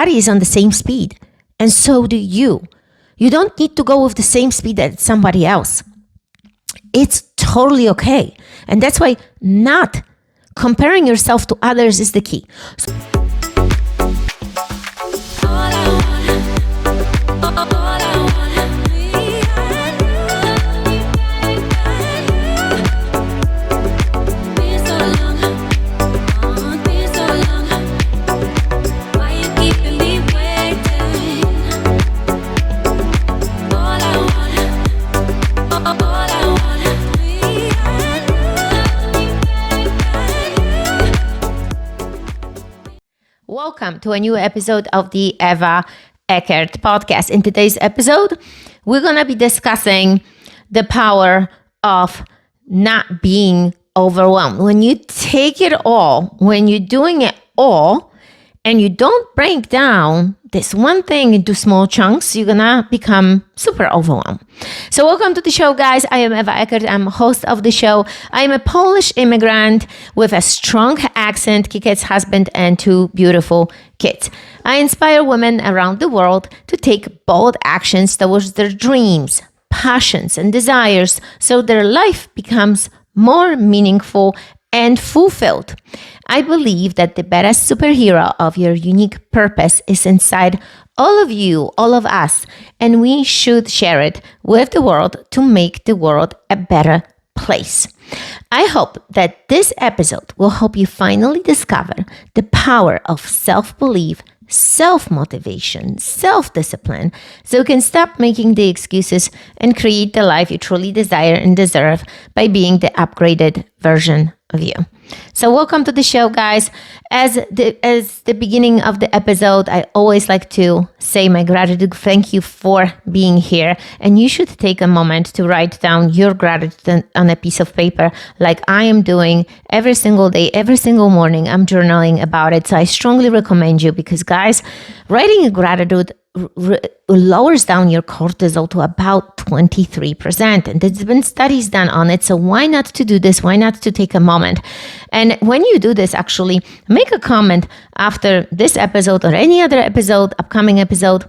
body is on the same speed, and so do you. You don't need to go with the same speed as somebody else. It's totally okay. And that's why not comparing yourself to others is the key. Welcome to a new episode of the Eva Eckert podcast. In today's episode, we're going to be discussing the power of not being overwhelmed. When you take it all, when you're doing it all, and you don't break down this one thing into small chunks, you're gonna become super overwhelmed. So welcome to the show, guys. I am Eva Eckert. I'm host of the show. I am a Polish immigrant with a strong accent, kick-ass husband, and 2 beautiful kids. I inspire women around the world to take bold actions towards their dreams, passions, and desires so their life becomes more meaningful and fulfilled. I believe that the best superhero of your unique purpose is inside all of you, all of us, and we should share it with the world to make the world a better place. I hope that this episode will help you finally discover the power of self-belief, self-motivation, self-discipline, so you can stop making the excuses and create the life you truly desire and deserve by being the upgraded version of you. So welcome to the show, guys. As the beginning of the episode, I always like to say my gratitude. Thank you for being here. And you should take a moment to write down your gratitude on a piece of paper like I am doing every single day, every single morning. I'm journaling about it. So I strongly recommend you because, guys, writing a gratitude lowers down your cortisol to about 23%. And there's been studies done on it. So why not to do this? Why not to take a moment? And when you do this, actually make a comment after this episode or any other episode, upcoming episode,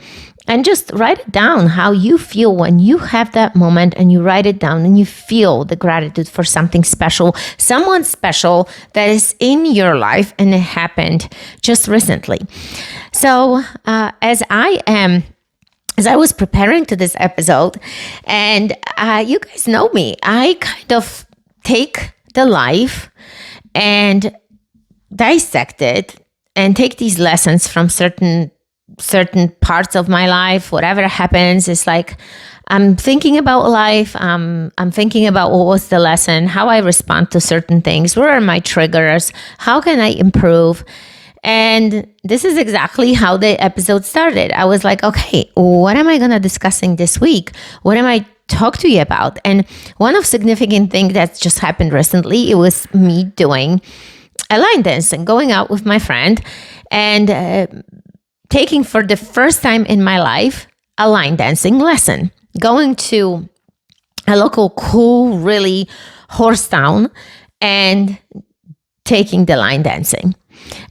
and just write it down how you feel when you have that moment and you write it down and you feel the gratitude for something special, someone special that is in your life and it happened just recently. So as I was preparing to this episode, and you guys know me, I kind of take the life and dissect it and take these lessons from certain parts of my life. Whatever happens, it's like I'm thinking about life. I'm thinking about what was the lesson, how I respond to certain things, where are my triggers, how can I improve. And this is exactly how the episode started. I was like, okay, what am I going to discussing this week? What am I talk to you about? And one of significant thing that's just happened recently, it was me doing a line dance and going out with my friend and taking for the first time in my life a line dancing lesson, going to a local cool, really horse town and taking the line dancing.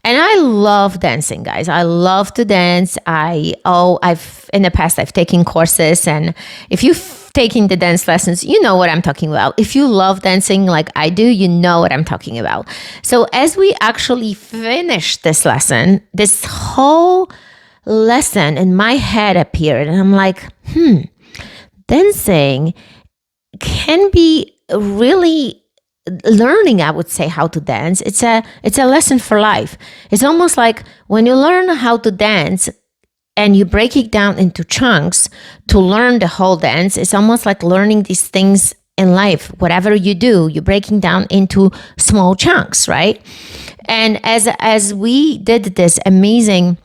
And I love dancing, guys. I love to dance. I've in the past I've taken courses, and if you've taken the dance lessons, you know what I'm talking about. If you love dancing like I do, you know what I'm talking about. So as we actually finished this lesson, this whole lesson in my head appeared, and I'm like, dancing can be really learning, I would say, how to dance. It's a lesson for life. It's almost like when you learn how to dance and you break it down into chunks to learn the whole dance, it's almost like learning these things in life. Whatever you do, you're breaking down into small chunks, right? And as we did this amazing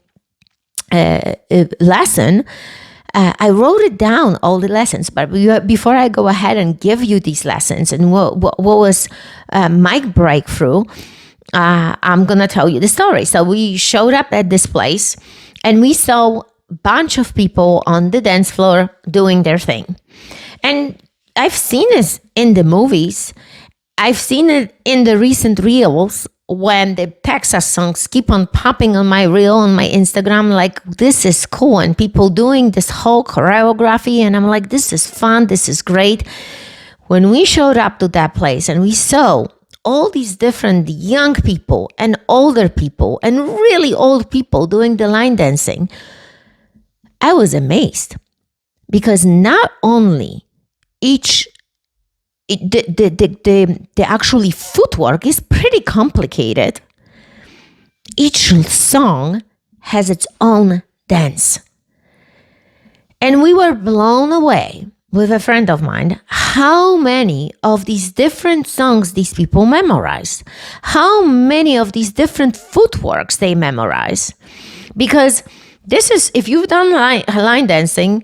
lesson, I wrote it down, all the lessons, but before I go ahead and give you these lessons and what was my breakthrough, I'm going to tell you the story. So we showed up at this place and we saw a bunch of people on the dance floor doing their thing. And I've seen this in the movies. I've seen it in the recent reels when the Texas songs keep on popping on my reel on my Instagram, like, this is cool, and people doing this whole choreography, and I'm like, this is fun, this is great. When we showed up to that place and we saw all these different young people and older people and really old people doing the line dancing, I was amazed, because not only the actually footwork is pretty complicated. Each song has its own dance. And we were blown away with a friend of mine how many of these different songs these people memorize, how many of these different footworks they memorize. Because this is, if you've done line dancing,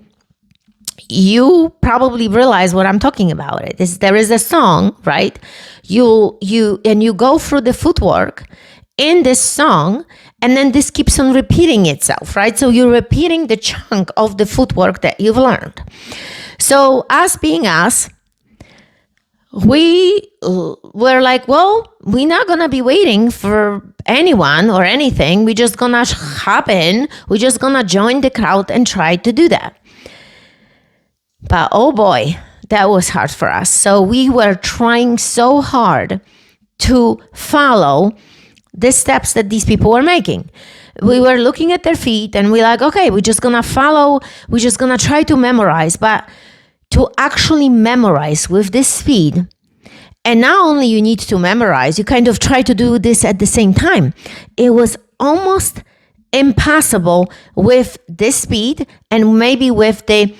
you probably realize what I'm talking about. There is a song, right? You go through the footwork in this song, and then this keeps on repeating itself, right? So you're repeating the chunk of the footwork that you've learned. So us being us, we were like, well, we're not going to be waiting for anyone or anything. We're just going to hop in. We're just going to join the crowd and try to do that. But oh boy, that was hard for us. So we were trying so hard to follow the steps that these people were making. We were looking at their feet and we're like, okay, we're just going to follow. We're just going to try to memorize. But to actually memorize with this speed, and not only you need to memorize, you kind of try to do this at the same time. It was almost impossible with this speed and maybe with the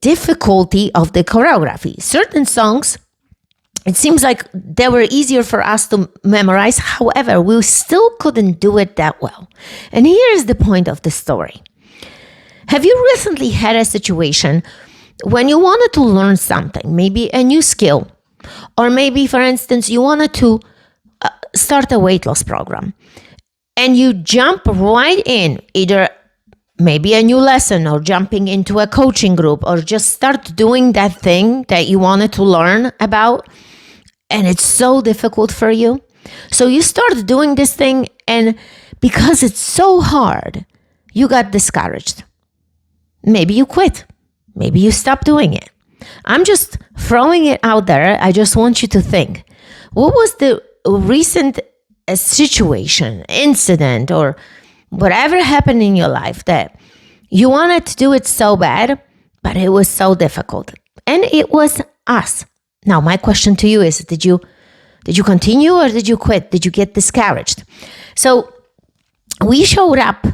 difficulty of the choreography. Certain songs, it seems like they were easier for us to memorize. However, we still couldn't do it that well. And here is the point of the story. Have you recently had a situation when you wanted to learn something, maybe a new skill, or maybe, for instance, you wanted to start a weight loss program, and you jump right in, either maybe a new lesson or jumping into a coaching group, or just start doing that thing that you wanted to learn about, and it's so difficult for you. So you start doing this thing, and because it's so hard, you got discouraged. Maybe you quit. Maybe you stop doing it. I'm just throwing it out there. I just want you to think, what was the recent situation, incident, or whatever happened in your life that you wanted to do it so bad, but it was so difficult? And it was us. Now, my question to you is, did you continue or did you quit? Did you get discouraged? So we showed up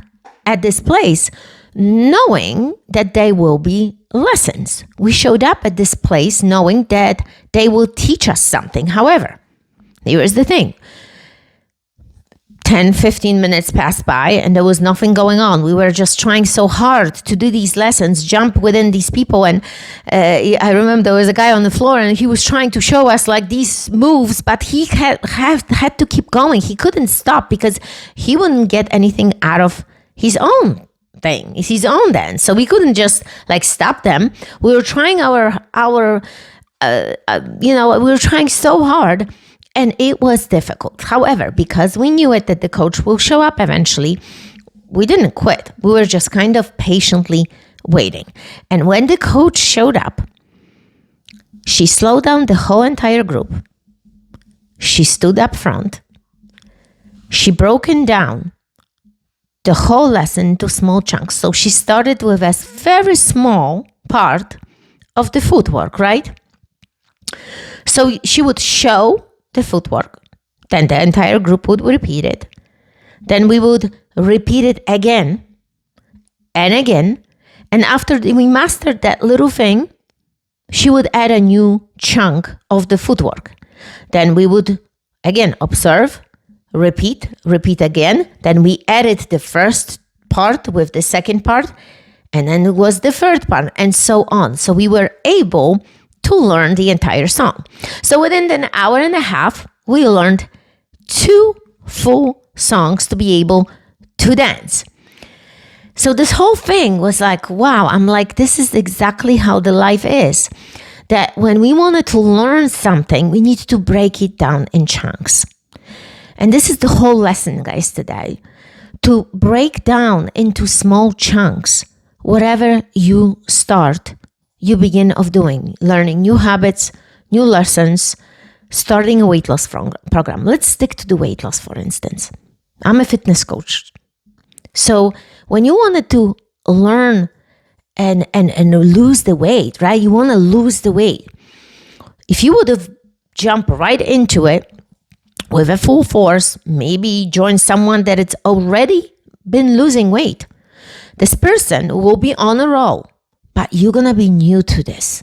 at this place knowing that there will be lessons. We showed up at this place knowing that they will teach us something. However, here is the thing. 10, 15 minutes passed by and there was nothing going on. We were just trying so hard to do these lessons, jump within these people. And I remember there was a guy on the floor and he was trying to show us like these moves, but he had to keep going. He couldn't stop because he wouldn't get anything out of his own thing. It's his own dance. So we couldn't just like stop them. We were trying we were trying so hard. And it was difficult. However, because we knew it that the coach will show up eventually, we didn't quit. We were just kind of patiently waiting. And when the coach showed up, she slowed down the whole entire group. She stood up front. She broken down the whole lesson into small chunks. So she started with a very small part of the footwork, right? So she would show the footwork, then the entire group would repeat it. Then we would repeat it again and again. And after we mastered that little thing, she would add a new chunk of the footwork. Then we would again observe, repeat again. Then we added the first part with the second part, and then it was the third part, and so on. So we were able to learn the entire song. So within an hour and a half, we learned 2 full songs to be able to dance. So this whole thing was like, wow, I'm like, this is exactly how the life is. That when we wanted to learn something, we need to break it down in chunks. And this is the whole lesson, guys, today. To break down into small chunks, whatever you start, you begin of doing, learning new habits, new lessons, starting a weight loss program. Let's stick to the weight loss, for instance. I'm a fitness coach. So when you wanted to learn and lose the weight, right? You want to lose the weight. If you would have jumped right into it with a full force, maybe join someone that it's already been losing weight, this person will be on a roll, but you're going to be new to this.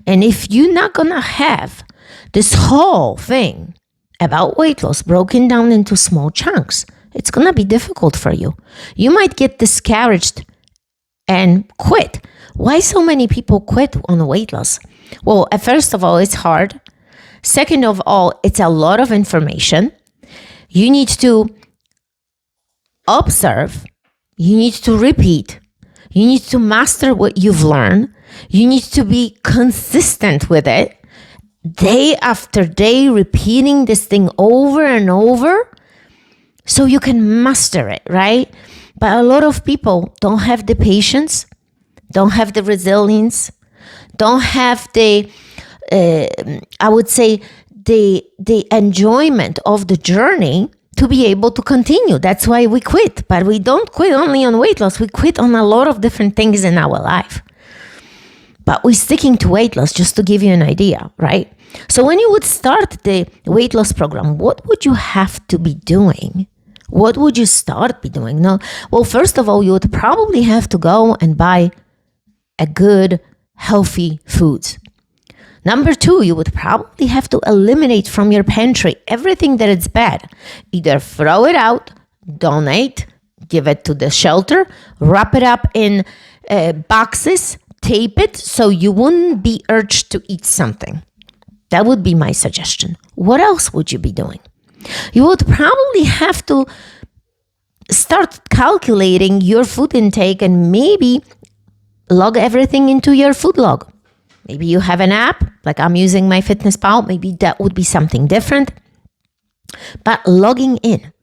And if you're not going to have this whole thing about weight loss broken down into small chunks, it's going to be difficult for you. You might get discouraged and quit. Why so many people quit on weight loss? Well, first of all, it's hard. Second of all, it's a lot of information. You need to observe. You need to repeat. You need to master what you've learned. You need to be consistent with it. Day after day, repeating this thing over and over so you can master it, right? But a lot of people don't have the patience, don't have the resilience, don't have the, I would say, the enjoyment of the journey to be able to continue. That's why we quit. But we don't quit only on weight loss. We quit on a lot of different things in our life. But we're sticking to weight loss, just to give you an idea, right? So when you would start the weight loss program, what would you have to be doing? What would you start be doing? No, well, first of all, you would probably have to go and buy a good, healthy foods. Number two, you would probably have to eliminate from your pantry everything that is bad. Either throw it out, donate, give it to the shelter, wrap it up in boxes, tape it so you wouldn't be urged to eat something. That would be my suggestion. What else would you be doing? You would probably have to start calculating your food intake and maybe log everything into your food log. Maybe you have an app, like I'm using MyFitnessPal. Maybe that would be something different. But logging in,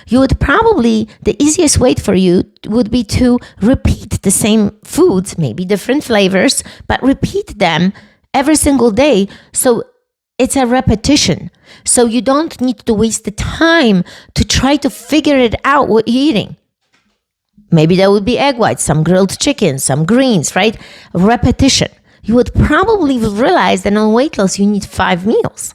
you would probably, the easiest way for you would be to repeat the same foods, maybe different flavors, but repeat them every single day. So it's a repetition. So you don't need to waste the time to try to figure it out what you're eating. Maybe that would be egg whites, some grilled chicken, some greens, right? Repetition. You would probably realize that on weight loss, you need 5 meals.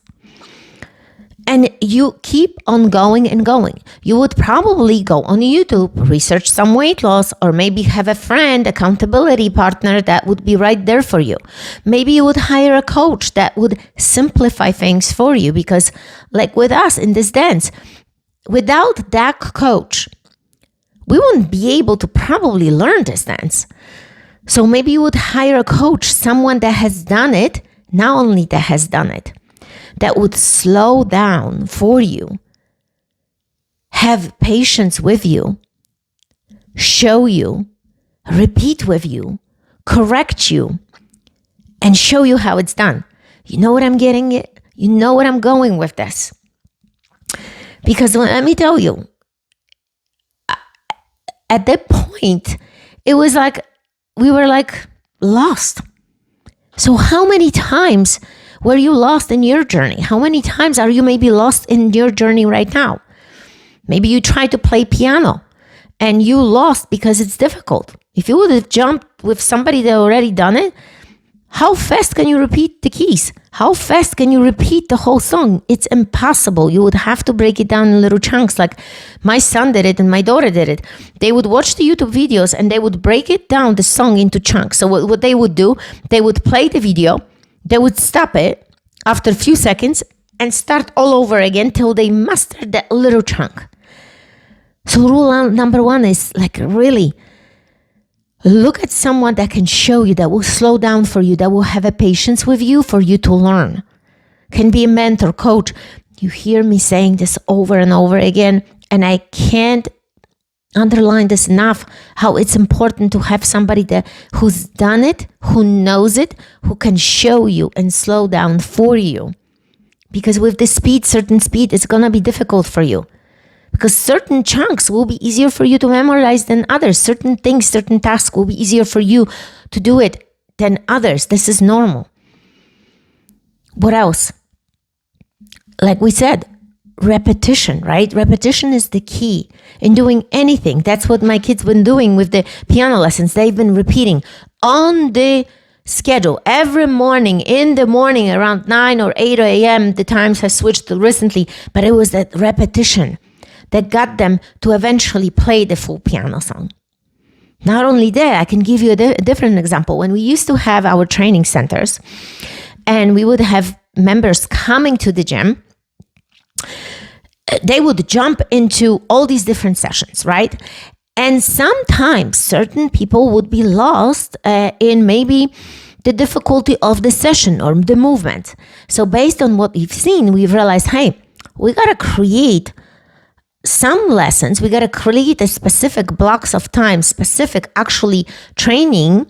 And you keep on going and going. You would probably go on YouTube, research some weight loss, or maybe have a friend, accountability partner that would be right there for you. Maybe you would hire a coach that would simplify things for you, because like with us in this dance, without that coach, we wouldn't be able to probably learn this dance. So maybe you would hire a coach, someone that has done it, not only that has done it, that would slow down for you, have patience with you, show you, repeat with you, correct you, and show you how it's done. You know what I'm getting at? You know what I'm going with this? Because let me tell you, at that point, it was like, we were like lost. So how many times were you lost in your journey? How many times are you maybe lost in your journey right now? Maybe you tried to play piano and you lost because it's difficult. If you would have jumped with somebody that already done it, how fast can you repeat the keys? How fast can you repeat the whole song? It's impossible. You would have to break it down in little chunks. Like my son did it and my daughter did it. They would watch the YouTube videos and they would break it down, the song, into chunks. So what they would do, they would play the video, they would stop it after a few seconds and start all over again till they mastered that little chunk. So rule number 1 is like really look at someone that can show you, that will slow down for you, that will have a patience with you for you to learn. Can be a mentor, coach. You hear me saying this over and over again, and I can't underline this enough, how it's important to have somebody who's done it, who knows it, who can show you and slow down for you. Because with this speed, certain speed, it's going to be difficult for you. Because certain chunks will be easier for you to memorize than others. Certain things, certain tasks will be easier for you to do it than others. This is normal. What else? Like we said, repetition, right? Repetition is the key in doing anything. That's what my kids been doing with the piano lessons. They've been repeating on the schedule every morning, in the morning around 9 or 8 a.m. The times have switched recently, but it was that repetition that got them to eventually play the full piano song. Not only that, I can give you a different example. When we used to have our training centers and we would have members coming to the gym, they would jump into all these different sessions, right? And sometimes certain people would be lost in maybe the difficulty of the session or the movement. So based on what we've seen, we've realized, hey, we got to create some lessons. We got to create a specific blocks of time, specific actually training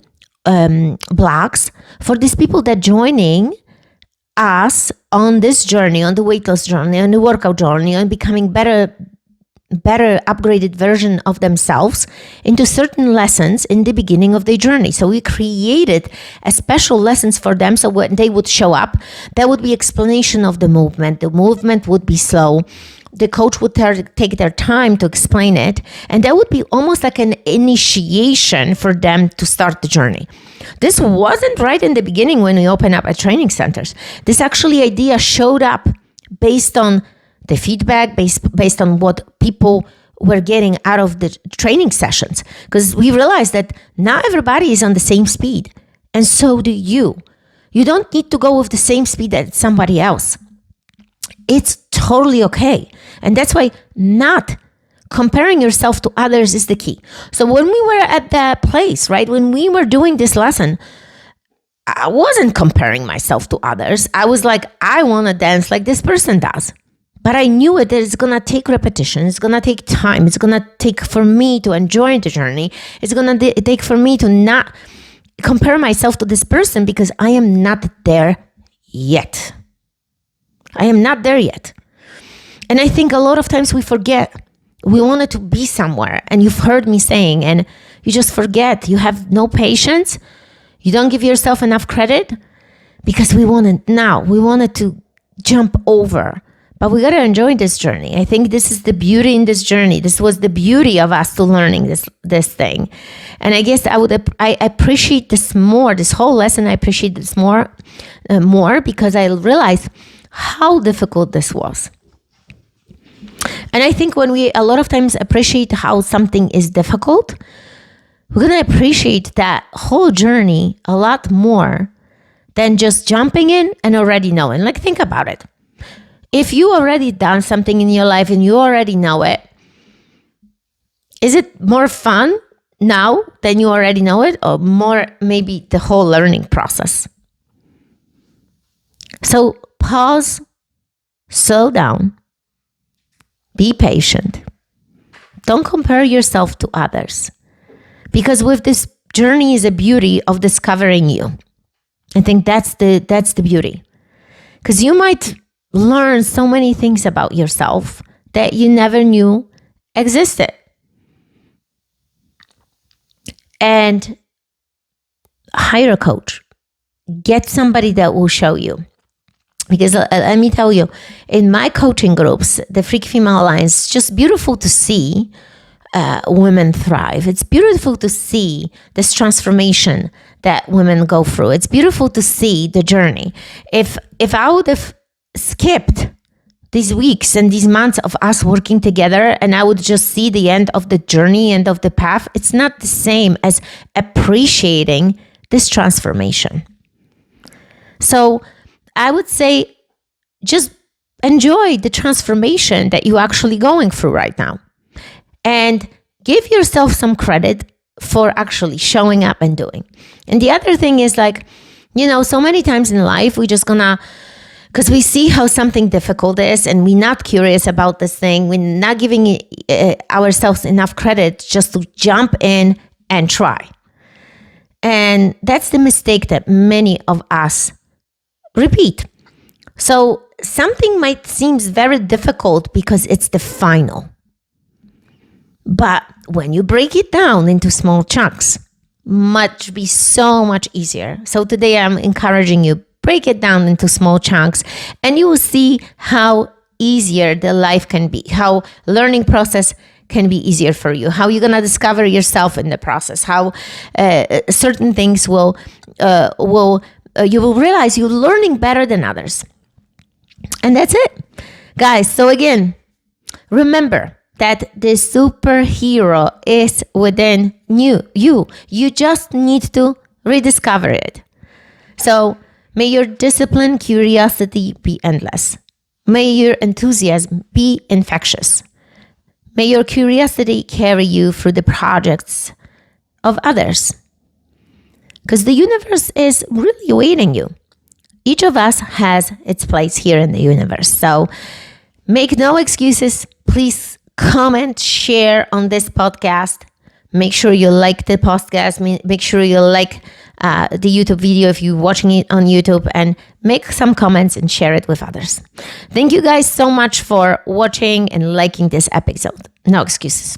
blocks for these people that joining us on this journey, on the weight loss journey, on the workout journey, on becoming better upgraded version of themselves into certain lessons in the beginning of their journey. So we created a special lessons for them. So when they would show up, there would be explanation of the movement. The movement would be slow. The coach would take their time to explain it. And that would be almost like an initiation for them to start the journey. This wasn't right in the beginning when we opened up at training centers. This actually idea showed up based on the feedback, based on what people were getting out of the training sessions. Because we realized that not everybody is on the same speed. And so do you. You don't need to go with the same speed as somebody else. It's totally okay. And that's why not comparing yourself to others is the key. So when we were at that place, right, when we were doing this lesson, I wasn't comparing myself to others. I was like, I want to dance like this person does. But I knew that it's going to take repetition. It's going to take time. It's going to take for me to enjoy the journey. It's going to take for me to not compare myself to this person because I am not there yet. I am not there yet. And I think a lot of times we forget. We wanted to be somewhere. And you've heard me saying, and you just forget. You have no patience. You don't give yourself enough credit because we wanted now. We wanted to jump over. But we got to enjoy this journey. I think this is the beauty in this journey. This was the beauty of us to learning this thing. And I guess I appreciate this more, this whole lesson. I appreciate this more because I realized how difficult this was. And I think when we a lot of times appreciate how something is difficult, we're going to appreciate that whole journey a lot more than just jumping in and already knowing. Like, think about it. If you already done something in your life and you already know it, is it more fun now than you already know it, or more maybe the whole learning process? So pause, slow down, be patient. Don't compare yourself to others, because with this journey is a beauty of discovering you. I think that's the beauty, because you might learn so many things about yourself that you never knew existed. And hire a coach. Get somebody that will show you. Because let me tell you, in my coaching groups, the Freaky Female Alliance, it's just beautiful to see women thrive. It's beautiful to see this transformation that women go through. It's beautiful to see the journey. If I would have skipped these weeks and these months of us working together and I would just see the end of the journey, end of the path, it's not the same as appreciating this transformation. So I would say just enjoy the transformation that you're actually going through right now and give yourself some credit for actually showing up and doing. And the other thing is, like, so many times in life, we're just gonna, because we see how something difficult is and we're not curious about this thing. We're not giving ourselves enough credit just to jump in and try. And that's the mistake that many of us repeat. So something might seem very difficult because it's the final. But when you break it down into small chunks, be so much easier. So today I'm encouraging you, break it down into small chunks, and you will see how easier the life can be, how learning process can be easier for you, how you're gonna discover yourself in the process, how certain things you will realize you're learning better than others. And that's it, guys. So again, remember that the superhero is within you. You just need to rediscover it. So may your discipline, curiosity be endless. May your enthusiasm be infectious. May your curiosity carry you through the projects of others. Because the universe is really awaiting you. Each of us has its place here in the universe. So make no excuses. Please comment, share on this podcast. Make sure you like the podcast. Make sure you like the YouTube video if you're watching it on YouTube, and make some comments and share it with others. Thank you guys so much for watching and liking this episode. No excuses.